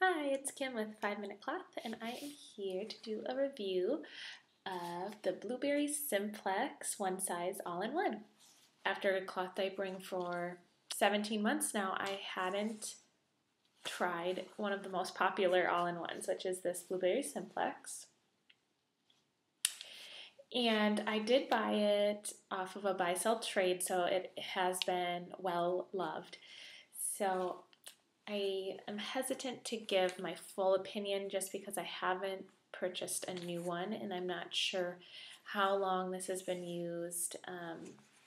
Hi, it's Kim with 5 Minute Cloth, and I am here to do a review of the Blueberry Simplex One Size All-in-One. After cloth diapering for 17 months now, I hadn't tried one of the most popular all-in-ones, which is this Blueberry Simplex. And I did buy it off of a buy-sell trade, so it has been well loved. So I am hesitant to give my full opinion just because I haven't purchased a new one and I'm not sure how long this has been used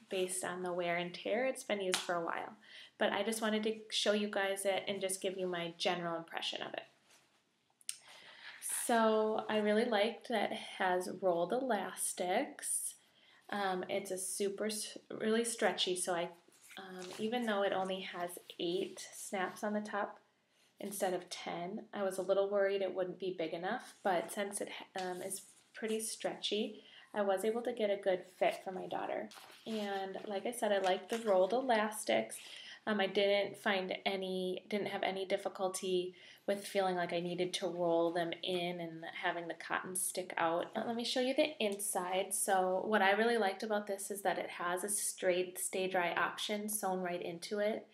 based on the wear and tear. It's been used for a while, but I just wanted to show you guys it and just give you my general impression of it. So I really liked that it has rolled elastics. It's really stretchy, so even though it only has 8 snaps on the top instead of 10, I was a little worried it wouldn't be big enough, but since it is pretty stretchy, I was able to get a good fit for my daughter. And like I said, I like the rolled elastics. I didn't have any difficulty with feeling like I needed to roll them in and having the cotton stick out. Let me show you the inside. So what I really liked about this is that it has a straight stay dry option sewn right into it.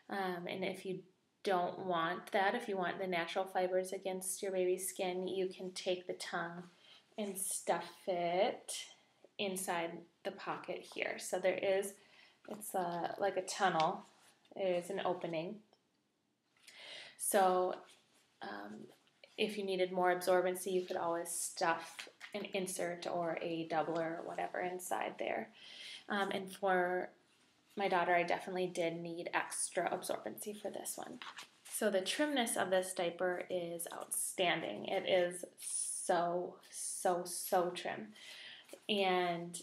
And if you don't want that, if you want the natural fibers against your baby's skin, you can take the tongue and stuff it inside the pocket here. So it's like a tunnel. There's an opening. So if you needed more absorbency, you could always stuff an insert or a doubler or whatever inside there. And for my daughter, I definitely did need extra absorbency for this one. So the trimness of this diaper is outstanding. It is so trim. And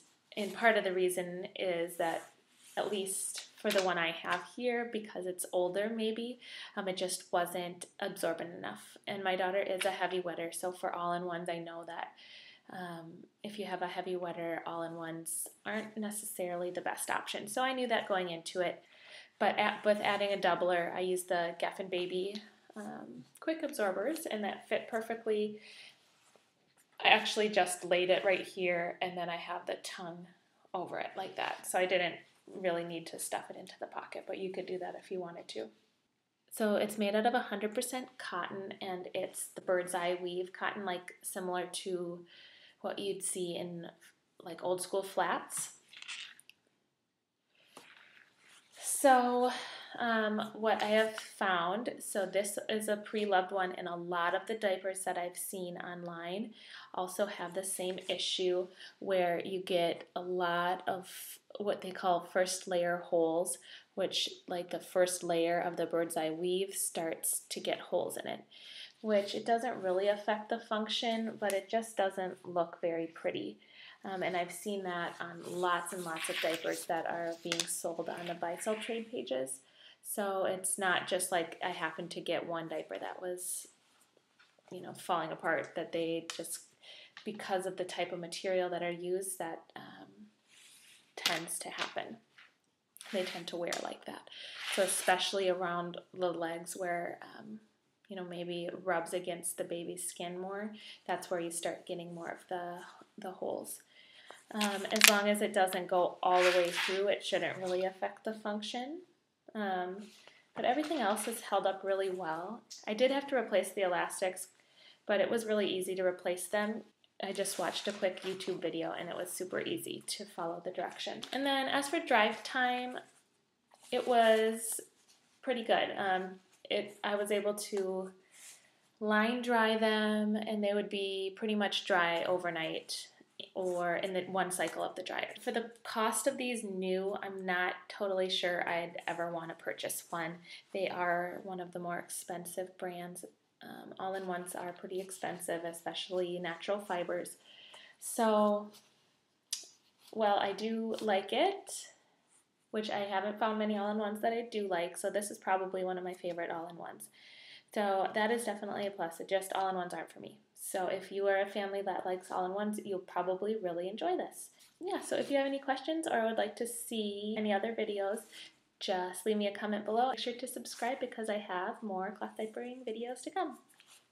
part of the reason is that, at least for the one I have here, because it's older maybe, it just wasn't absorbent enough. And my daughter is a heavy wetter, so for all-in-ones I know that if you have a heavy wetter, all-in-ones aren't necessarily the best option. So I knew that going into it. But with adding a doubler, I used the Geffen Baby quick absorbers, and that fit perfectly. I actually just laid it right here, and then I have the tongue over it like that. So I didn't really need to stuff it into the pocket, but you could do that if you wanted to. So it's made out of 100% cotton, and it's the bird's eye weave cotton, like similar to what you'd see in like old school flats. So what I have found, so this is a pre-loved one, and a lot of the diapers that I've seen online also have the same issue where you get a lot of what they call first layer holes, which like the first layer of the bird's eye weave starts to get holes in it, which it doesn't really affect the function, but it just doesn't look very pretty. And I've seen that on lots and lots of diapers that are being sold on the buy-sell trade pages. So it's not just like I happened to get one diaper that was, falling apart, that they just, because of the type of material that are used, that tends to happen. They tend to wear like that. So especially around the legs where, maybe it rubs against the baby's skin more, that's where you start getting more of the holes. As long as it doesn't go all the way through, it shouldn't really affect the function. But everything else has held up really well. I did have to replace the elastics, but it was really easy to replace them. I just watched a quick YouTube video and it was super easy to follow the direction. And then as for dry time, it was pretty good. I was able to line dry them, and they would be pretty much dry overnight or in the one cycle of the dryer. For the cost of these new, I'm not totally sure I'd ever want to purchase one. They are one of the more expensive brands. All-in-ones are pretty expensive, especially natural fibers. So, well, I do like it, which I haven't found many all-in-ones that I do like, so this is probably one of my favorite all-in-ones. So that is definitely a plus. Just all-in-ones aren't for me. So if you are a family that likes all-in-ones, you'll probably really enjoy this. Yeah, so if you have any questions or would like to see any other videos, just leave me a comment below. Make sure to subscribe because I have more cloth diapering videos to come.